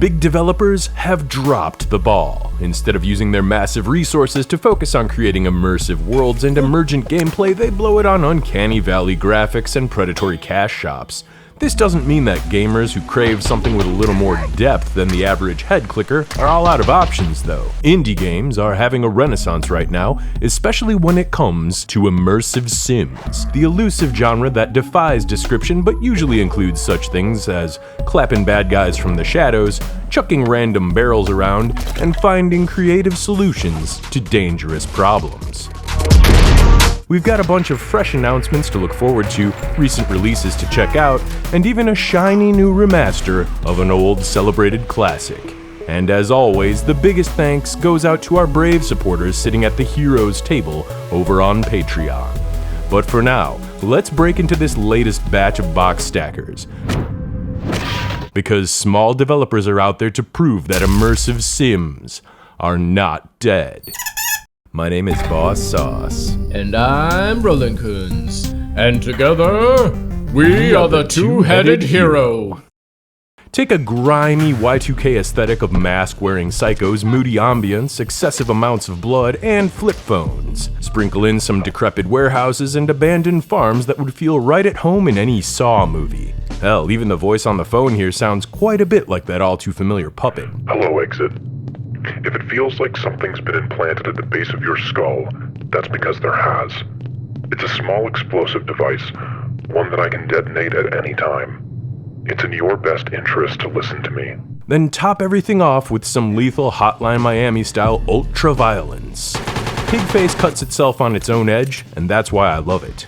Big developers have dropped the ball. Instead of using their massive resources to focus on creating immersive worlds and emergent gameplay, they blow it on uncanny valley graphics and predatory cash shops. This doesn't mean that gamers who crave something with a little more depth than the average head clicker are all out of options though. Indie games are having a renaissance right now, especially when it comes to immersive sims, the elusive genre that defies description but usually includes such things as clapping bad guys from the shadows, chucking random barrels around, and finding creative solutions to dangerous problems. We've got a bunch of fresh announcements to look forward to, recent releases to check out, and even a shiny new remaster of an old celebrated classic. And as always, the biggest thanks goes out to our brave supporters sitting at the heroes table over on Patreon. But for now, let's break into this latest batch of box stackers. Because small developers are out there to prove that immersive sims are not dead. My name is Boss Sauce. And I'm Rollincoons. And together, we are the Two-Headed Hero. Take a grimy Y2K aesthetic of mask-wearing psychos, moody ambience, excessive amounts of blood, and flip phones. Sprinkle in some decrepit warehouses and abandoned farms that would feel right at home in any Saw movie. Hell, even the voice on the phone here sounds quite a bit like that all-too-familiar puppet. Hello, Exit. If it feels like something's been implanted at the base of your skull, that's because there has. It's a small explosive device, one that I can detonate at any time. It's in your best interest to listen to me. Then top everything off with some lethal Hotline Miami-style ultra-violence. PIGFACE cuts itself on its own edge, and that's why I love it.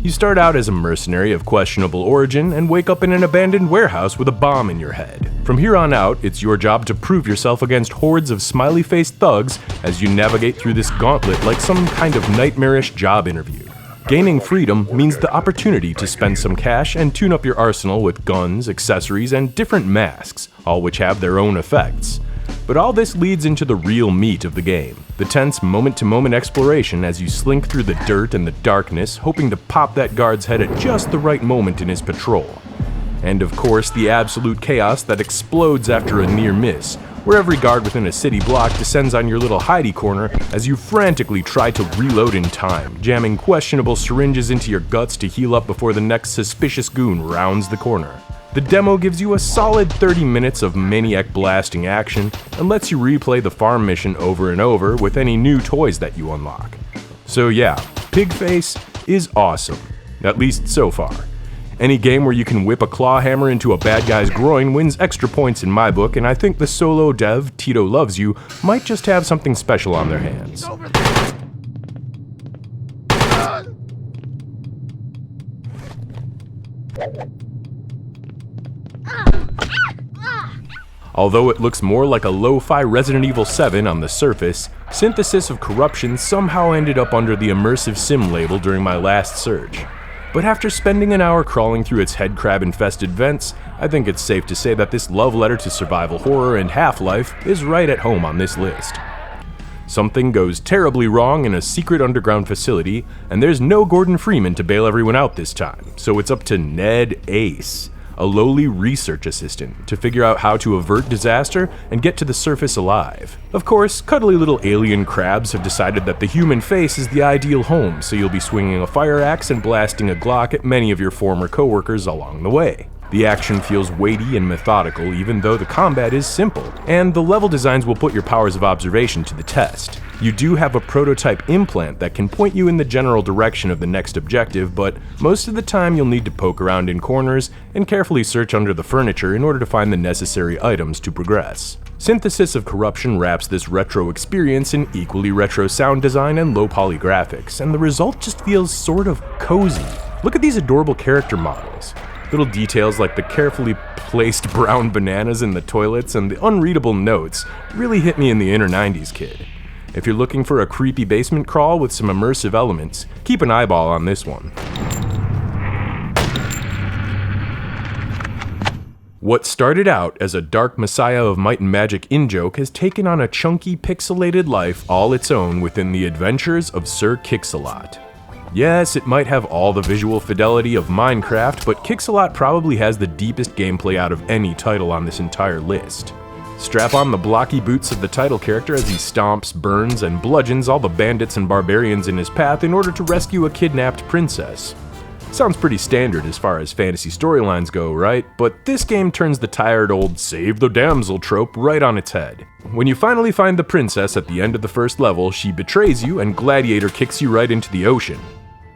You start out as a mercenary of questionable origin and wake up in an abandoned warehouse with a bomb in your head. From here on out, it's your job to prove yourself against hordes of smiley-faced thugs as you navigate through this gauntlet like some kind of nightmarish job interview. Gaining freedom means the opportunity to spend some cash and tune up your arsenal with guns, accessories, and different masks, all which have their own effects. But all this leads into the real meat of the game, the tense moment-to-moment exploration as you slink through the dirt and the darkness, hoping to pop that guard's head at just the right moment in his patrol. And of course, the absolute chaos that explodes after a near miss, where every guard within a city block descends on your little hidey corner as you frantically try to reload in time, jamming questionable syringes into your guts to heal up before the next suspicious goon rounds the corner. The demo gives you a solid 30 minutes of maniac blasting action and lets you replay the farm mission over and over with any new toys that you unlock. So yeah, PIGFACE is awesome, at least so far. Any game where you can whip a claw hammer into a bad guy's groin wins extra points in my book, and I think the solo dev, Tito Loves You, might just have something special on their hands. Although it looks more like a lo-fi Resident Evil 7 on the surface, Synthesis of Corruption somehow ended up under the Immersive Sim label during my last search. But after spending an hour crawling through its headcrab-infested vents, I think it's safe to say that this love letter to survival horror and Half-Life is right at home on this list. Something goes terribly wrong in a secret underground facility, and there's no Gordon Freeman to bail everyone out this time, so it's up to Ned Ace, a lowly research assistant, to figure out how to avert disaster and get to the surface alive. Of course, cuddly little alien crabs have decided that the human face is the ideal home, so you'll be swinging a fire axe and blasting a Glock at many of your former coworkers along the way. The action feels weighty and methodical even though the combat is simple, and the level designs will put your powers of observation to the test. You do have a prototype implant that can point you in the general direction of the next objective, but most of the time you'll need to poke around in corners and carefully search under the furniture in order to find the necessary items to progress. Synthesis of Corruption wraps this retro experience in equally retro sound design and low poly graphics, and the result just feels sort of cozy. Look at these adorable character models. Little details like the carefully placed brown bananas in the toilets and the unreadable notes really hit me in the inner 90s kid. If you're looking for a creepy basement crawl with some immersive elements, keep an eyeball on this one. What started out as a dark Messiah of Might and Magic in-joke has taken on a chunky, pixelated life all its own within the Adventures of Sir Kicksalot. Yes, it might have all the visual fidelity of Minecraft, but Kicksalot probably has the deepest gameplay out of any title on this entire list. Strap on the blocky boots of the title character as he stomps, burns, and bludgeons all the bandits and barbarians in his path in order to rescue a kidnapped princess. Sounds pretty standard as far as fantasy storylines go, right? But this game turns the tired old save the damsel trope right on its head. When you finally find the princess at the end of the first level, she betrays you and Gladiator kicks you right into the ocean.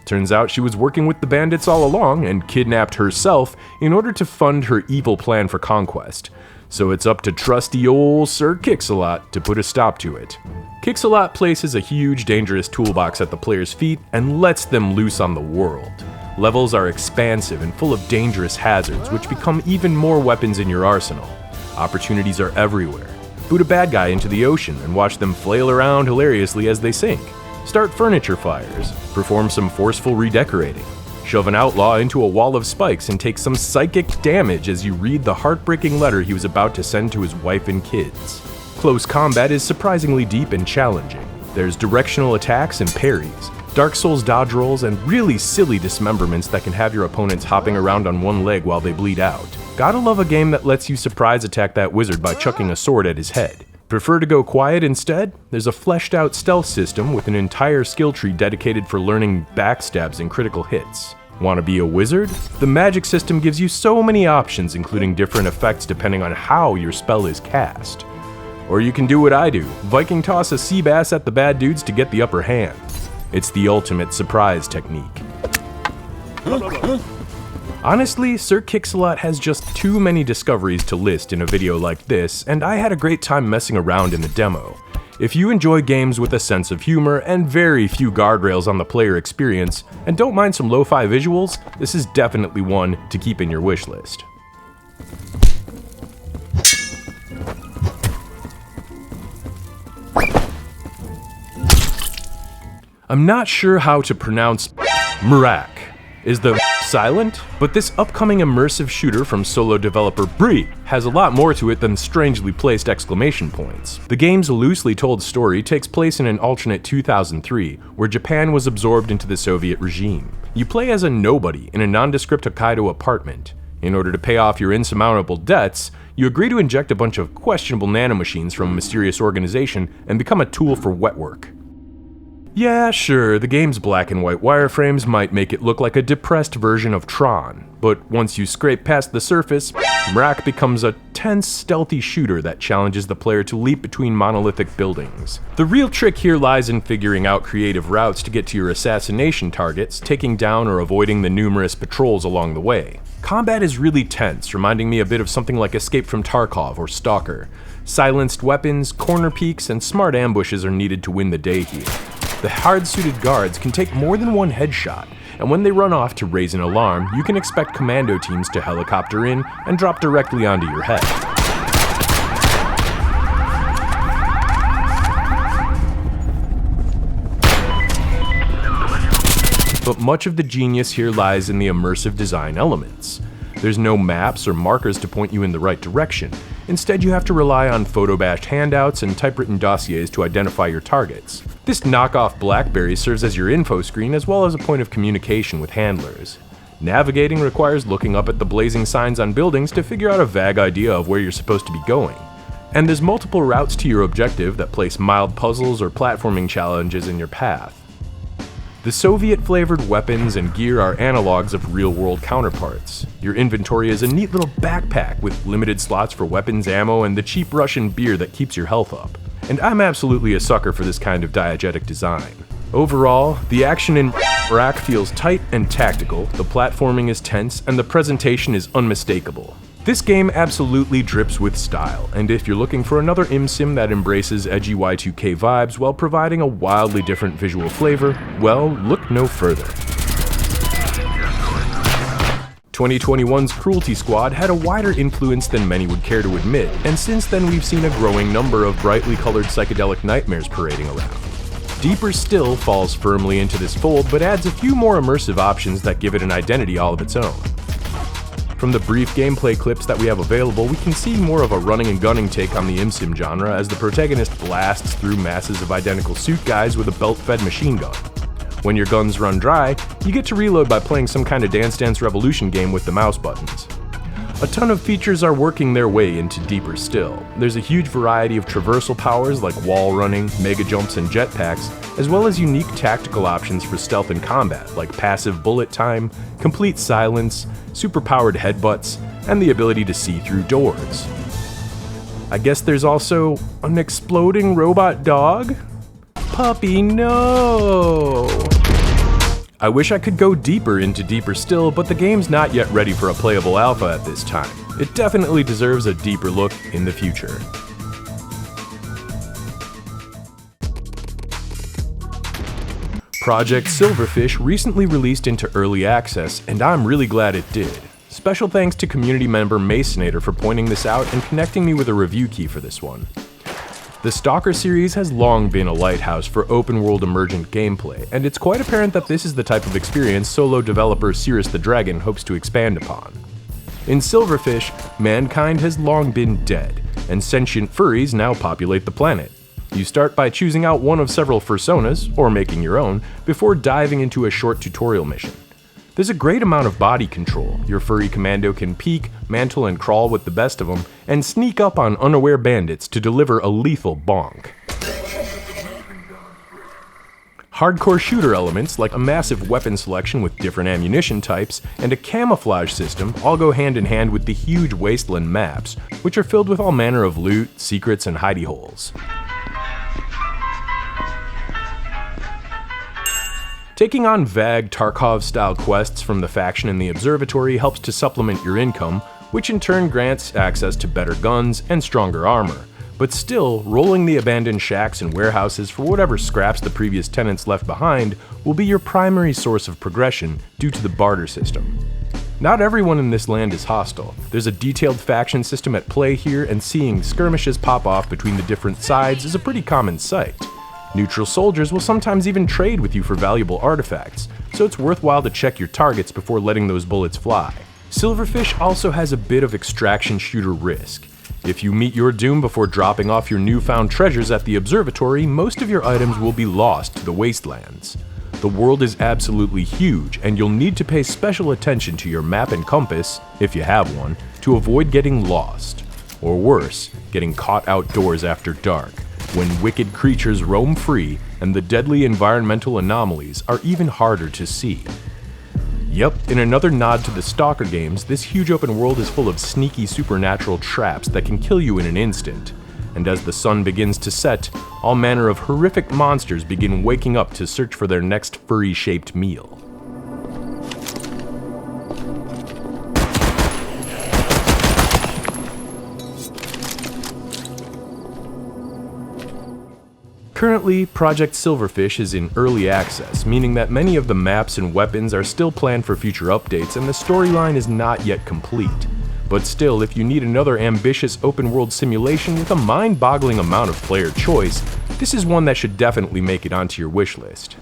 Turns out she was working with the bandits all along and kidnapped herself in order to fund her evil plan for conquest. So it's up to trusty old Sir Kicksalot to put a stop to it. Kicksalot places a huge, dangerous toolbox at the player's feet and lets them loose on the world. Levels are expansive and full of dangerous hazards, which become even more weapons in your arsenal. Opportunities are everywhere. Boot a bad guy into the ocean and watch them flail around hilariously as they sink. Start furniture fires. Perform some forceful redecorating. Shove an outlaw into a wall of spikes and take some psychic damage as you read the heartbreaking letter he was about to send to his wife and kids. Close combat is surprisingly deep and challenging. There's directional attacks and parries, Dark Souls dodge rolls, and really silly dismemberments that can have your opponents hopping around on one leg while they bleed out. Gotta love a game that lets you surprise attack that wizard by chucking a sword at his head. Prefer to go quiet instead? There's a fleshed out stealth system with an entire skill tree dedicated for learning backstabs and critical hits. Want to be a wizard? The magic system gives you so many options, including different effects depending on how your spell is cast. Or you can do what I do, Viking toss a sea bass at the bad dudes to get the upper hand. It's the ultimate surprise technique. Honestly, Sir Kicksalot has just too many discoveries to list in a video like this, and I had a great time messing around in the demo. If you enjoy games with a sense of humor and very few guardrails on the player experience, and don't mind some lo-fi visuals, this is definitely one to keep in your wishlist. I'm not sure how to pronounce mrak. Is the silent? But this upcoming immersive shooter from solo developer Brie has a lot more to it than strangely placed exclamation points. The game's loosely told story takes place in an alternate 2003, where Japan was absorbed into the Soviet regime. You play as a nobody in a nondescript Hokkaido apartment. In order to pay off your insurmountable debts, you agree to inject a bunch of questionable nanomachines from a mysterious organization and become a tool for wet work. Yeah, sure, the game's black and white wireframes might make it look like a depressed version of Tron, but once you scrape past the surface, mrak becomes a tense, stealthy shooter that challenges the player to leap between monolithic buildings. The real trick here lies in figuring out creative routes to get to your assassination targets, taking down or avoiding the numerous patrols along the way. Combat is really tense, reminding me a bit of something like Escape from Tarkov or Stalker. Silenced weapons, corner peeks, and smart ambushes are needed to win the day here. The hard-suited guards can take more than one headshot, and when they run off to raise an alarm, you can expect commando teams to helicopter in and drop directly onto your head. But much of the genius here lies in the immersive design elements. There's no maps or markers to point you in the right direction. Instead, you have to rely on photo-bashed handouts and typewritten dossiers to identify your targets. This knockoff BlackBerry serves as your info screen as well as a point of communication with handlers. Navigating requires looking up at the blazing signs on buildings to figure out a vague idea of where you're supposed to be going. And there's multiple routes to your objective that place mild puzzles or platforming challenges in your path. The Soviet-flavored weapons and gear are analogs of real-world counterparts. Your inventory is a neat little backpack with limited slots for weapons, ammo, and the cheap Russian beer that keeps your health up. And I'm absolutely a sucker for this kind of diegetic design. Overall, the action in mrak feels tight and tactical, the platforming is tense, and the presentation is unmistakable. This game absolutely drips with style, and if you're looking for another ImSim that embraces edgy Y2K vibes while providing a wildly different visual flavor, well, look no further. 2021's Cruelty Squad had a wider influence than many would care to admit, and since then we've seen a growing number of brightly colored psychedelic nightmares parading around. Deeper Still falls firmly into this fold, but adds a few more immersive options that give it an identity all of its own. From the brief gameplay clips that we have available, we can see more of a running and gunning take on the ImSim genre as the protagonist blasts through masses of identical suit guys with a belt-fed machine gun. When your guns run dry, you get to reload by playing some kind of Dance Dance Revolution game with the mouse buttons. A ton of features are working their way into deeper still. There's a huge variety of traversal powers like wall running, mega jumps, and jetpacks, as well as unique tactical options for stealth and combat like passive bullet time, complete silence, super-powered headbutts, and the ability to see through doors. I guess there's also an exploding robot dog? Puppy, no! I wish I could go deeper into deeper still, but the game's not yet ready for a playable alpha at this time. It definitely deserves a deeper look in the future. Project Silverfish recently released into early access, and I'm really glad it did. Special thanks to community member Masonator for pointing this out and connecting me with a review key for this one. The Stalker series has long been a lighthouse for open-world emergent gameplay, and it's quite apparent that this is the type of experience solo developer Cirrus the Dragon hopes to expand upon. In Silverfish, mankind has long been dead, and sentient furries now populate the planet. You start by choosing out one of several fursonas, or making your own, before diving into a short tutorial mission. There's a great amount of body control. Your furry commando can peek, mantle, and crawl with the best of them, and sneak up on unaware bandits to deliver a lethal bonk. Hardcore shooter elements like a massive weapon selection with different ammunition types and a camouflage system all go hand in hand with the huge wasteland maps, which are filled with all manner of loot, secrets, and hidey holes. Taking on vague Tarkov-style quests from the faction in the observatory helps to supplement your income, which in turn grants access to better guns and stronger armor. But still, rolling the abandoned shacks and warehouses for whatever scraps the previous tenants left behind will be your primary source of progression due to the barter system. Not everyone in this land is hostile. There's a detailed faction system at play here, and seeing skirmishes pop off between the different sides is a pretty common sight. Neutral soldiers will sometimes even trade with you for valuable artifacts, so it's worthwhile to check your targets before letting those bullets fly. Silverfish also has a bit of extraction shooter risk. If you meet your doom before dropping off your newfound treasures at the observatory, most of your items will be lost to the wastelands. The world is absolutely huge, and you'll need to pay special attention to your map and compass, if you have one, to avoid getting lost. Or worse, getting caught outdoors after dark, when wicked creatures roam free and the deadly environmental anomalies are even harder to see. Yep, in another nod to the Stalker games, this huge open world is full of sneaky supernatural traps that can kill you in an instant. And as the sun begins to set, all manner of horrific monsters begin waking up to search for their next furry-shaped meal. Currently, Project Silverfish is in early access, meaning that many of the maps and weapons are still planned for future updates and the storyline is not yet complete. But still, if you need another ambitious open-world simulation with a mind-boggling amount of player choice, this is one that should definitely make it onto your wish list.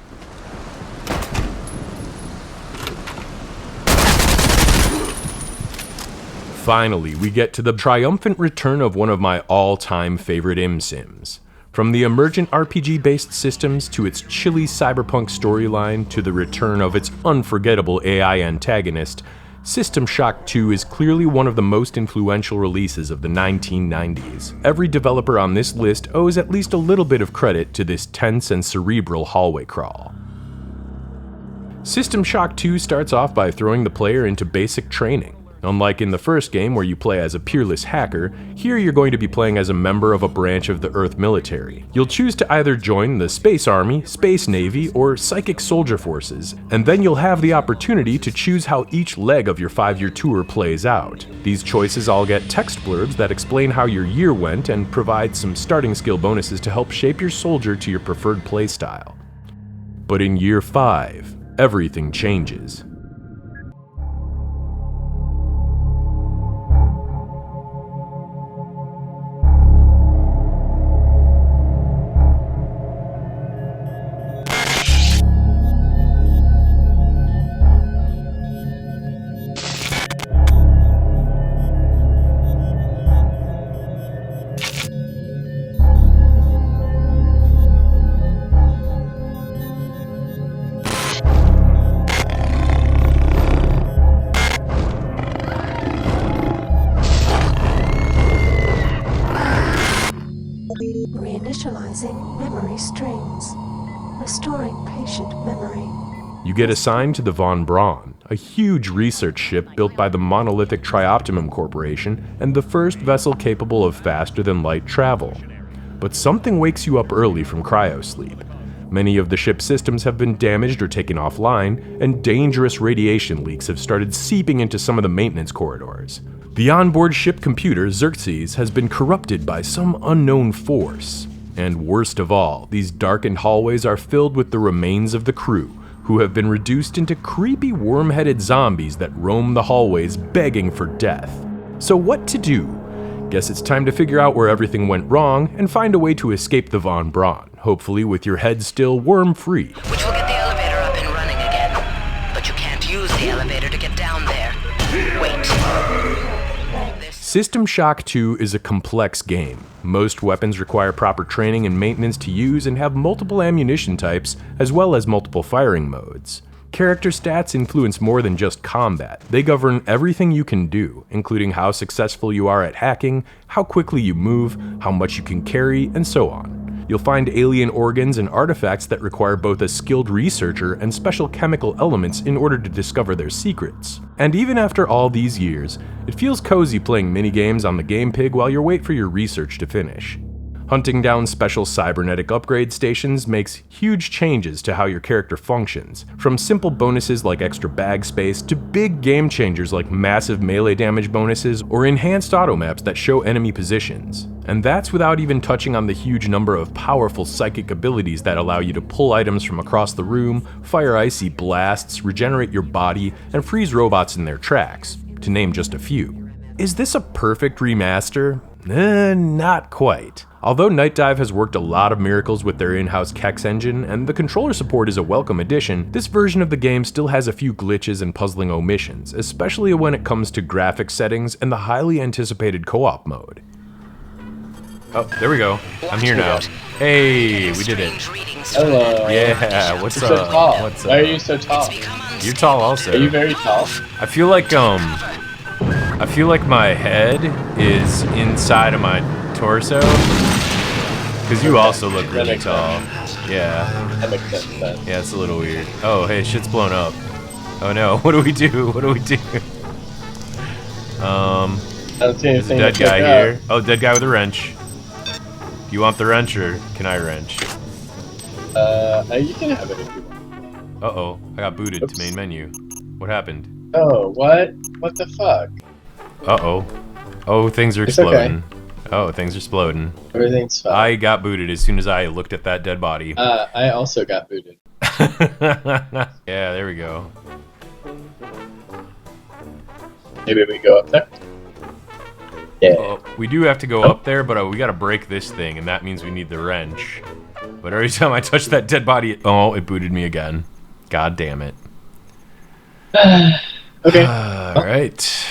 Finally, we get to the triumphant return of one of my all-time favorite MSims. From the emergent RPG-based systems to its chilly cyberpunk storyline to the return of its unforgettable AI antagonist, System Shock 2 is clearly one of the most influential releases of the 1990s. Every developer on this list owes at least a little bit of credit to this tense and cerebral hallway crawl. System Shock 2 starts off by throwing the player into basic training. Unlike in the first game where you play as a peerless hacker, here you're going to be playing as a member of a branch of the Earth military. You'll choose to either join the Space Army, Space Navy, or Psychic Soldier Forces, and then you'll have the opportunity to choose how each leg of your 5-year tour plays out. These choices all get text blurbs that explain how your year went and provide some starting skill bonuses to help shape your soldier to your preferred playstyle. But in Year 5, everything changes. Reinitializing memory strings. Restoring patient memory. You get assigned to the Von Braun, a huge research ship built by the monolithic Trioptimum Corporation and the first vessel capable of faster-than-light travel. But something wakes you up early from cryosleep. Many of the ship's systems have been damaged or taken offline, and dangerous radiation leaks have started seeping into some of the maintenance corridors. The onboard ship computer, Xerxes, has been corrupted by some unknown force. And worst of all, these darkened hallways are filled with the remains of the crew, who have been reduced into creepy worm-headed zombies that roam the hallways begging for death. So what to do? Guess it's time to figure out where everything went wrong and find a way to escape the Von Braun, hopefully with your head still worm-free. Which will get the elevator up and running again. But you can't use the elevator to get down there. Wait. System Shock 2 is a complex game. Most weapons require proper training and maintenance to use and have multiple ammunition types, as well as multiple firing modes. Character stats influence more than just combat. They govern everything you can do, including how successful you are at hacking, how quickly you move, how much you can carry, and so on. You'll find alien organs and artifacts that require both a skilled researcher and special chemical elements in order to discover their secrets. And even after all these years, it feels cozy playing minigames on the Game Pig while you wait for your research to finish. Hunting down special cybernetic upgrade stations makes huge changes to how your character functions, from simple bonuses like extra bag space to big game changers like massive melee damage bonuses or enhanced auto maps that show enemy positions. And that's without even touching on the huge number of powerful psychic abilities that allow you to pull items from across the room, fire icy blasts, regenerate your body, and freeze robots in their tracks, to name just a few. Is this a perfect remaster? Not quite. Although Night Dive has worked a lot of miracles with their in-house Kex engine, and the controller support is a welcome addition, this version of the game still has a few glitches and puzzling omissions, especially when it comes to graphics settings and the highly anticipated co-op mode. Oh, there we go. I'm here now. Hey, we did it. Hello. Yeah, what's You're up? so tall. What's up? Why are you so tall? You're tall also. Are you very tall? I feel like my head is inside of my torso. Because you also look really tall. Yeah. That makes sense then. Yeah, it's a little weird. Oh, hey, shit's blown up. Oh no, what do we do? What do we do? I don't see There's a anything dead to guy check here. out. Oh, dead guy with a wrench. You want the wrench or can I wrench? You can have it if you want. Uh-oh, I got booted Oops. to main menu. What happened? Oh, what? What the fuck? Uh-oh. Oh, things are It's okay. exploding. Oh, things are exploding. Everything's fine. I got booted as soon as I looked at that dead body. I also got booted. Yeah, there we go. Maybe we go up there? Yeah. Well, we do have to go up there, but we gotta break this thing, and that means we need the wrench. But every time I touch that dead body, oh, it booted me again. God damn it. Okay. Alright.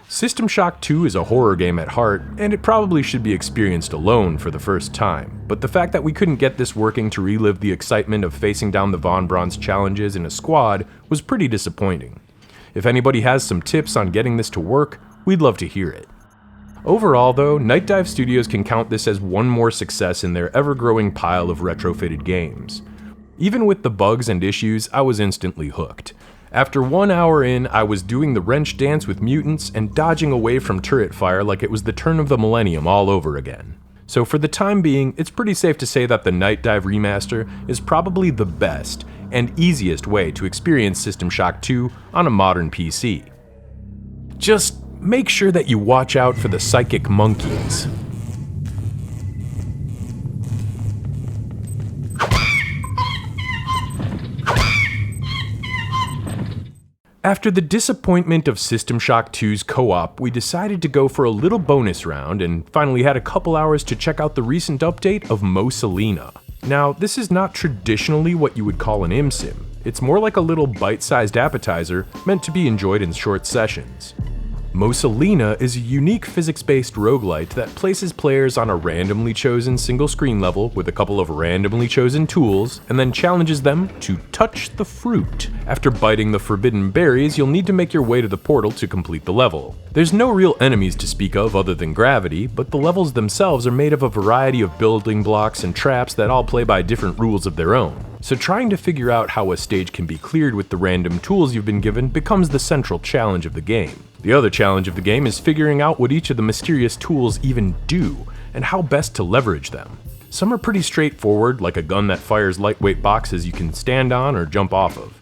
System Shock 2 is a horror game at heart, and it probably should be experienced alone for the first time. But the fact that we couldn't get this working to relive the excitement of facing down the Von Braun's challenges in a squad was pretty disappointing. If anybody has some tips on getting this to work, we'd love to hear it. Overall though, Night Dive Studios can count this as one more success in their ever-growing pile of retrofitted games. Even with the bugs and issues, I was instantly hooked. After 1 hour in, I was doing the wrench dance with mutants and dodging away from turret fire like it was the turn of the millennium all over again. So for the time being, it's pretty safe to say that the Night Dive remaster is probably the best and easiest way to experience System Shock 2 on a modern PC. Just make sure that you watch out for the psychic monkeys. After the disappointment of System Shock 2's co-op, we decided to go for a little bonus round and finally had a couple hours to check out the recent update of MOSA LINA. Now, this is not traditionally what you would call an ImSim. It's more like a little bite-sized appetizer meant to be enjoyed in short sessions. MOSA LINA is a unique physics-based roguelite that places players on a randomly chosen single-screen level with a couple of randomly chosen tools, and then challenges them to touch the fruit. After biting the forbidden berries, you'll need to make your way to the portal to complete the level. There's no real enemies to speak of other than gravity, but the levels themselves are made of a variety of building blocks and traps that all play by different rules of their own. So trying to figure out how a stage can be cleared with the random tools you've been given becomes the central challenge of the game. The other challenge of the game is figuring out what each of the mysterious tools even do, and how best to leverage them. Some are pretty straightforward, like a gun that fires lightweight boxes you can stand on or jump off of.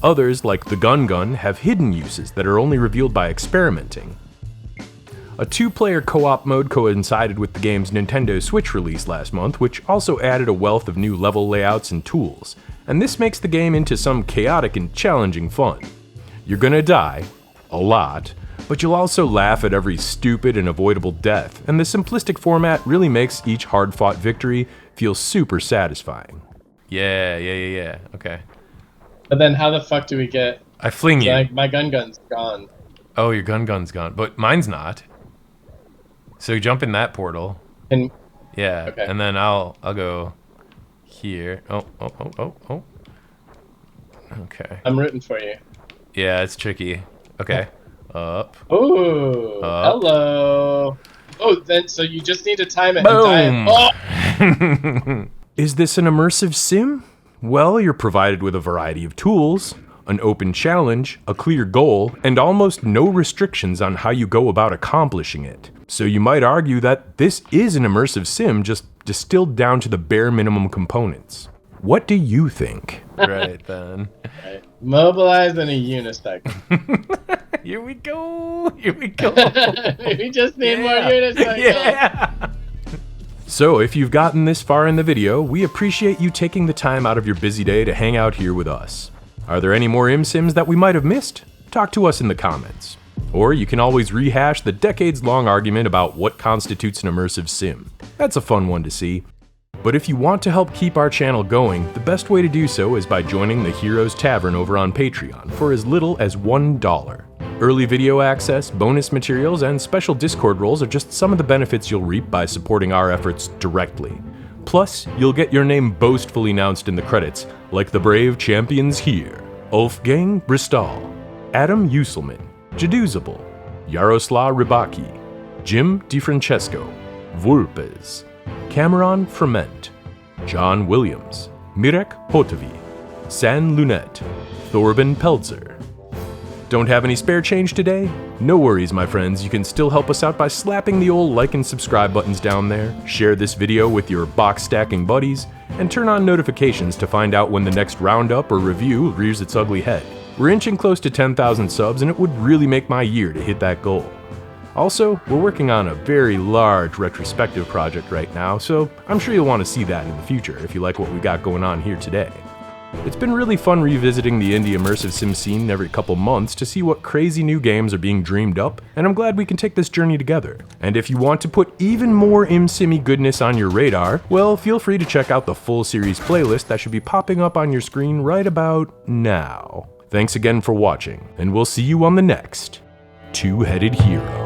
Others, like the gun, have hidden uses that are only revealed by experimenting. A 2-player co-op mode coincided with the game's Nintendo Switch release last month, which also added a wealth of new level layouts and tools, and this makes the game into some chaotic and challenging fun. You're gonna die, a lot, but you'll also laugh at every stupid and avoidable death, and the simplistic format really makes each hard-fought victory feel super satisfying. Yeah, okay. But then how the fuck do we get... I fling you. Like, my gun's gone. Oh, your gun's gone, but mine's not. So jump in that portal. And yeah, okay. And then I'll go here. Oh. Okay. I'm rooting for you. Yeah, it's tricky. Okay. Up. Ooh. Up. Hello. Oh, then so you just need to time it Boom. and die. Oh! Is this an immersive sim? Well, you're provided with a variety of tools, an open challenge, a clear goal, and almost no restrictions on how you go about accomplishing it. So you might argue that this is an immersive sim just distilled down to the bare minimum components. What do you think? Right then. Right. Mobilize in a unicycle. Here we go. We just need more unicycles. Yeah. So if you've gotten this far in the video, we appreciate you taking the time out of your busy day to hang out here with us. Are there any more ImSims that we might have missed? Talk to us in the comments. Or you can always rehash the decades-long argument about what constitutes an immersive sim. That's a fun one to see. But if you want to help keep our channel going, the best way to do so is by joining the Heroes Tavern over on Patreon for as little as $1. Early video access, bonus materials, and special Discord roles are just some of the benefits you'll reap by supporting our efforts directly. Plus, you'll get your name boastfully announced in the credits, like the brave champions here: Wolfgang Bristol, Adam Uselman, Jaduzable, Yaroslav Rybaki, Jim DiFrancesco, Vulpes, Cameron Ferment, John Williams, Mirek Hotovi, San Lunette, Thorben Pelzer. Don't have any spare change today? No worries, my friends, you can still help us out by slapping the old like and subscribe buttons down there, share this video with your box stacking buddies, and turn on notifications to find out when the next roundup or review rears its ugly head. We're inching close to 10,000 subs, and it would really make my year to hit that goal. Also, we're working on a very large retrospective project right now, so I'm sure you'll want to see that in the future if you like what we got going on here today. It's been really fun revisiting the indie immersive sim scene every couple months to see what crazy new games are being dreamed up, and I'm glad we can take this journey together. And if you want to put even more ImSimmy goodness on your radar, well, feel free to check out the full series playlist that should be popping up on your screen right about now. Thanks again for watching, and we'll see you on the next Two-Headed Hero.